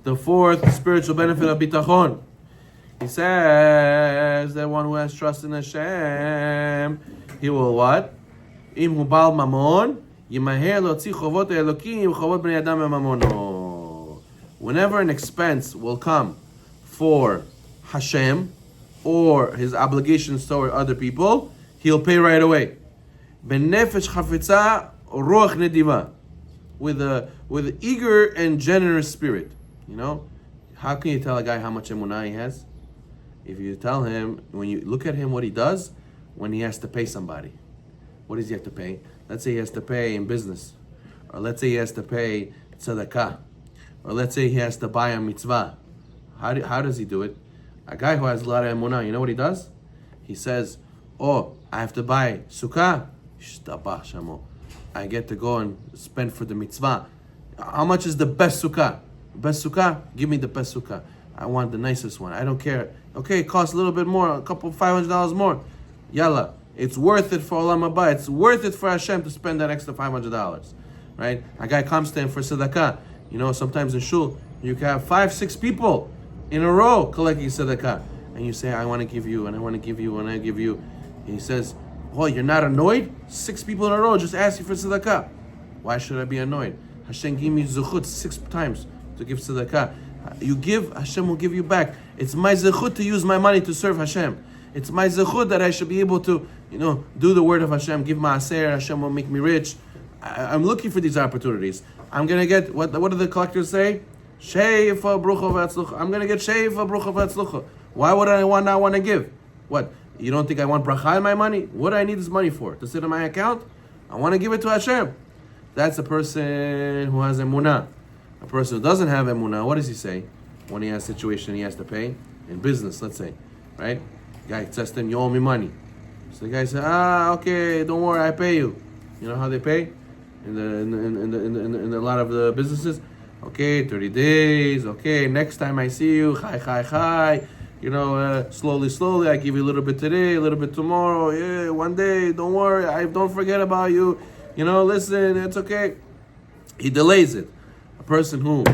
The fourth spiritual benefit of bitachon. He says that one who has trust in Hashem, he will what? Im hu bal mamon, yimaher lotzi chovot elokim, chovot bnei adam mamono. Whenever an expense will come for Hashem or his obligations toward other people, he'll pay right away. Benefesh chafetza roach nediva, with an eager and generous spirit. You know, how can you tell a guy how much emunah he has? If you tell him, when you look at him, what he does when he has to pay somebody. What does he have to pay? Let's say he has to pay in business, or let's say he has to pay tzedakah, or let's say he has to buy a mitzvah. How does he do it? A guy who has a lot of emunah, you know what he does? He says, oh, I have to buy sukkah. I get to go and spend for the mitzvah. How much is the best sukkah? Best sukkah? Give me the best sukkah. I want the nicest one. I don't care. Okay, it costs a little bit more, a couple $500 more. Yalla. It's worth it for Olam Haba. It's worth it for Hashem to spend that extra $500. Right? A guy comes to him for tzedakah. You know, sometimes in shul, you can have 5-6 people in a row collecting tzedakah. And you say, I want to give you, and I want to give you, and I give you. And he says, oh, you're not annoyed? 6 people in a row just ask you for tzedakah. Why should I be annoyed? Hashem gave me zuchut 6 times to give tzedakah. You give, Hashem will give you back. It's my zechut to use my money to serve Hashem. It's my zechut that I should be able to, do the word of Hashem, give ma'aser, Hashem will make me rich. I'm looking for these opportunities. I'm going to get, what do the collectors say? Sheifa brucha v'atzlucha. I'm going to get sheifa brucha v'atzlucha. Why would I not want to give? What? You don't think I want bracha in my money? What do I need this money for? To sit in my account? I want to give it to Hashem. That's a person who has emunah. A person who doesn't have emunah, what does he say when he has a situation he has to pay? In business, let's say, right? Guy says to him, you owe me money. So the guy says, okay, don't worry, I pay you. You know how they pay? In a lot of the businesses? Okay, 30 days, okay, next time I see you, chai. Slowly, I give you a little bit today, a little bit tomorrow, yeah, one day, don't worry, I don't forget about you. Listen, it's okay. He delays it. A person who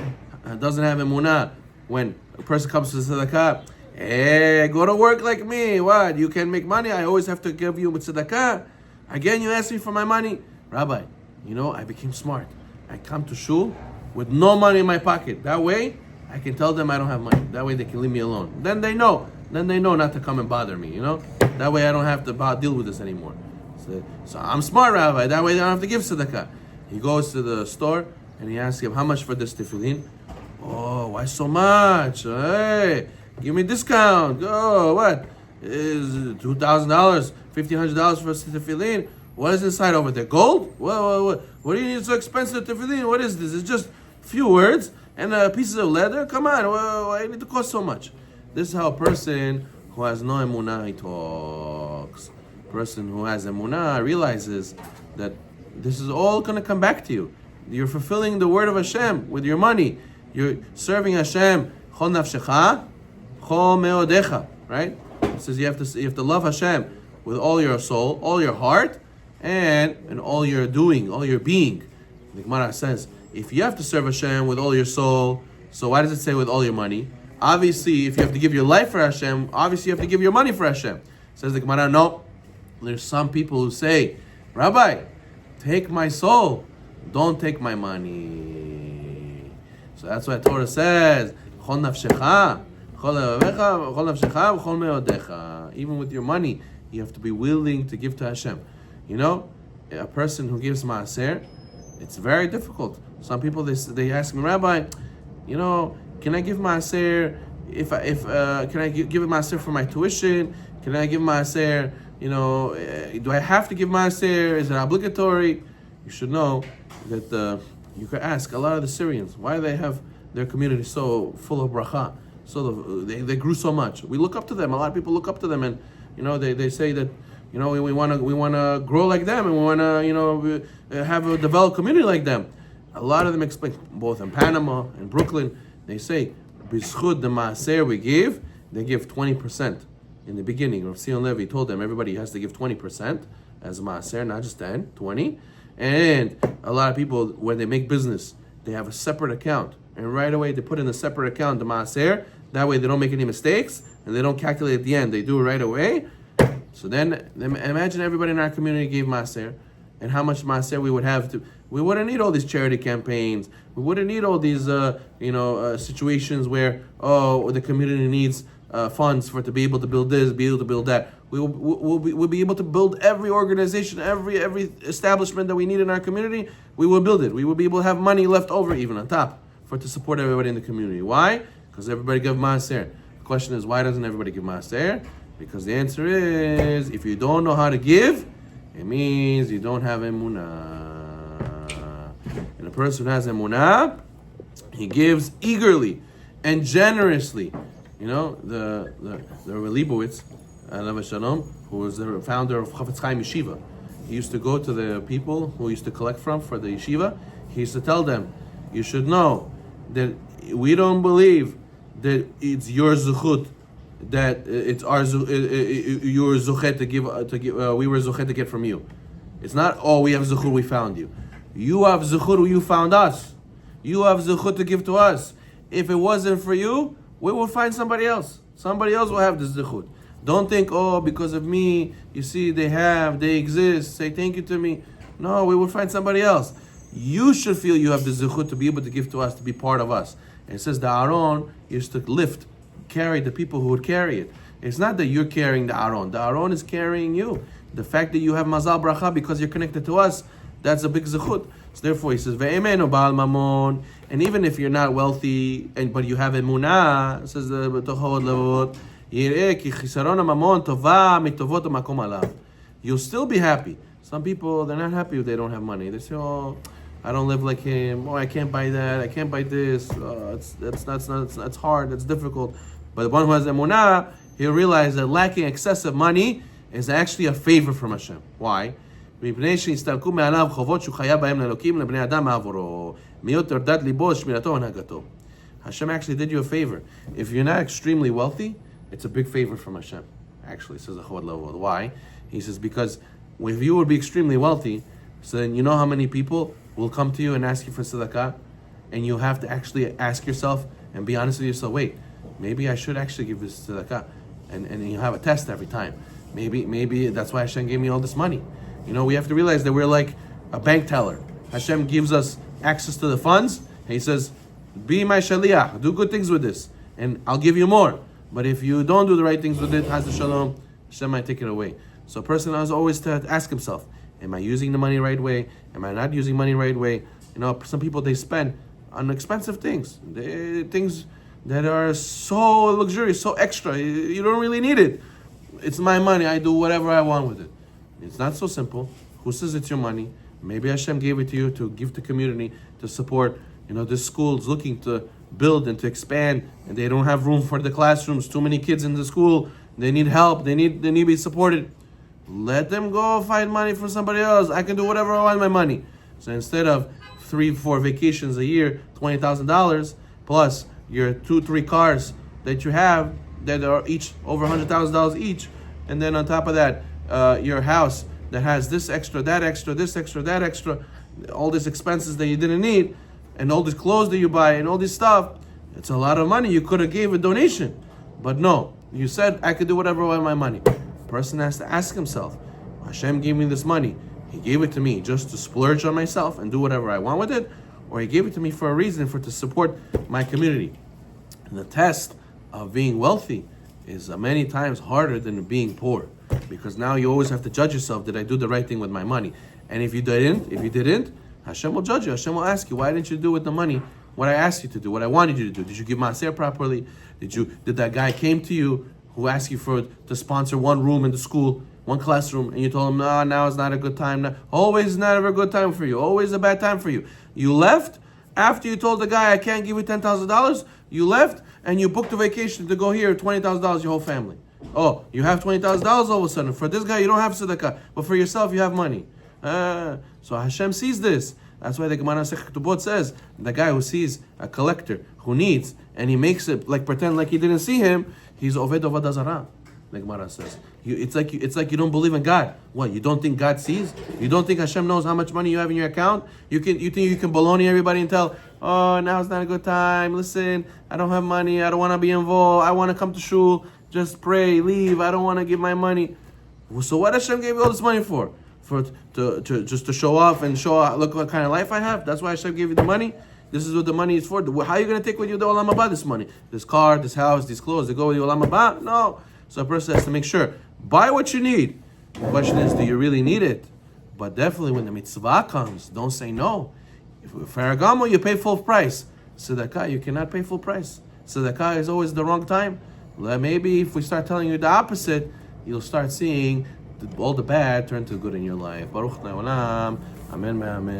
doesn't have emunah, when a person comes to tzedakah, hey, go to work like me. What? You can make money? I always have to give you tzedakah? Again, you ask me for my money? Rabbi, I became smart. I come to shul with no money in my pocket. That way, I can tell them I don't have money. That way, they can leave me alone. Then they know not to come and bother me, That way, I don't have to deal with this anymore. So I'm smart, Rabbi. That way, I don't have to give tzedakah. He goes to the store, and he asks him, how much for this tefillin? Oh, why so much? Hey, give me a discount. Oh, what? Is $2,000, $1,500 for tefillin? What is inside over there? Gold? What do you need so expensive tefillin? What is this? It's just a few words and pieces of leather? Come on, why do you need to cost so much? This is how a person who has no emunah, he talks. A person who has emunah realizes that this is all going to come back to you. You're fulfilling the word of Hashem with your money. You're serving Hashem. Chol nafshecha, chol meodecha. Right? It says you have to love Hashem with all your soul, all your heart, and all your doing, all your being. The Gemara says, if you have to serve Hashem with all your soul, so why does it say with all your money? Obviously, if you have to give your life for Hashem, obviously you have to give your money for Hashem. Says the Gemara, no. There's some people who say, Rabbi, take my soul. Don't take my money. So that's why Torah says, Chol nafshecha, chol nafshecha, chol meodecha. Even with your money, you have to be willing to give to Hashem. A person who gives maaser, it's very difficult. Some people they ask me, Rabbi, can I give maaser? Can I give maaser for my tuition? Can I give maaser? Do I have to give maaser? Is it obligatory? You should know that you could ask a lot of the Syrians why they have their community so full of bracha, so they grew so much. We look up to them. A lot of people look up to them, and they say that we want to grow like them, and we want to have a developed community like them. A lot of them explain, both in Panama and Brooklyn, they say b'zchut the maaser we give, they give 20%. In the beginning, Rav Sion Levi told them everybody has to give 20% as maaser, not just 10, 20. And a lot of people, when they make business, they have a separate account and right away they put in a separate account the maaser. That way they don't make any mistakes and they don't calculate at the end. They do it right away. So then imagine everybody in our community gave maaser, and how much maaser we would have to. We wouldn't need all these charity campaigns. We wouldn't need all these situations where the community needs funds to be able to build this, be able to build that. We'll be able to build every organization, every establishment that we need in our community. We will build it. We will be able to have money left over even on top to support everybody in the community. Why? Because everybody gives maaser. The question is, why doesn't everybody give maaser? Because the answer is, if you don't know how to give, it means you don't have emunah. And a person who has emunah, he gives eagerly and generously. You know, the Leibowitz, HaLevavot Shalom, who was the founder of Chofetz Chaim Yeshiva, he used to go to the people who used to collect from for the yeshiva. He used to tell them, you should know that we don't believe that it's your zuchut, that it's our your zuchet to give. We were zuchet to get from you. It's not, we have zuchut, we found you. You have zuchut, you found us. You have zuchut to give to us. If it wasn't for you, we will find somebody else. Somebody else will have this zuchut. Don't think, because of me, you see, they exist, say thank you to me. No, we will find somebody else. You should feel you have the zuchut to be able to give to us, to be part of us. And it says the Aron used to carry the people who would carry it. It's not that you're carrying the Aron. The Aron is carrying you. The fact that you have mazal bracha because you're connected to us, that's a big zechut. So therefore he says, Ve'emenu ba'al mamon. And even if you're not wealthy, but you have emunah, it says the HaLevavot, yireh ki chisaron mamon tova mitovot hamakom alav. You'll still be happy. Some people, they're not happy if they don't have money. They say, I don't live like him. I can't buy that. I can't buy this. That's hard. That's difficult. But the one who has emunah, he'll realize that lacking excessive money is actually a favor from Hashem. Why? Hashem actually did you a favor. If you're not extremely wealthy, it's a big favor from Hashem. Actually, says the HaLevavot. Why? He says, because if you would be extremely wealthy, so then you know how many people will come to you and ask you for tzedakah, and you have to actually ask yourself and be honest with yourself, wait, maybe I should actually give this tzedakah. And you have a test every time. Maybe that's why Hashem gave me all this money. You know, we have to realize that we're like a bank teller. Hashem gives us access to the funds, and He says, be my shaliach, do good things with this, and I'll give you more. But if you don't do the right things with it, Haz Shalom, Hashem might take it away. So a person has always to ask himself, am I using the money right way? Am I not using money right way? You know, some people, they spend on expensive things. Things that are so luxurious, so extra. You don't really need it. It's my money. I do whatever I want with it. It's not so simple. Who says it's your money? Maybe Hashem gave it to you to give to community, to support. You know, this school is looking to build and to expand, and they don't have room for the classrooms. Too many kids in the school. They need help. They need to be supported. Let them go find money for somebody else. I can do whatever I want with my money. So instead of 3-4 vacations a year, $20,000 plus your 2-3 cars that you have that are each over $100,000 each, and then on top of that, your house that has this extra, that extra, this extra, that extra, all these expenses that you didn't need, and all these clothes that you buy, and all this stuff. It's a lot of money. You could have gave a donation, but no, you said I could do whatever I want with my money. A person has to ask himself, Hashem gave me this money. He gave it to me just to splurge on myself and do whatever I want with it, or He gave it to me for a reason, to support my community. And the test of being wealthy is many times harder than being poor, because now you always have to judge yourself, did I do the right thing with my money? And if you didn't, Hashem will judge you. Hashem will ask you, why didn't you do with the money what I asked you to do, what I wanted you to do? Did you give maaser properly? Did that guy came to you who asked you to sponsor one room in the school, one classroom, and you told him, no, now is not a good time. Always not ever a good time for you. Always a bad time for you. You left after you told the guy, I can't give you $10,000. You left and you booked a vacation to go here, $20,000, your whole family. Oh, you have $20,000 all of a sudden. For this guy, you don't have tzedakah, but for yourself, you have money. So Hashem sees this. That's why the Gemara Chovot says, the guy who sees a collector who needs, and he makes it pretend like he didn't see him, he's oved avodah zarah. The Gemara says, it's like you don't believe in God. What? You don't think God sees? You don't think Hashem knows how much money you have in your account? You think you can baloney everybody and tell oh, now's not a good time. Listen, I don't have money. I don't want to be involved. I want to come to shul. Just pray, leave. I don't want to give my money. So what Hashem gave you all this money for? Just to show off and show out, look what kind of life I have? That's why Hashem gave you the money? This is what the money is for. How are you going to take with you the Olam Haba this money? This car, this house, these clothes, they go with you Olam Haba? No. So a person has to make sure. Buy what you need. The question is, do you really need it? But definitely when the mitzvah comes, don't say no. If Faragamo, you pay full price. Tzedakah, you cannot pay full price. Tzedakah is always the wrong time. Maybe if we start telling you the opposite, you'll start seeing all the bad turn to good in your life. Baruch Le'olam. Amen. Amen.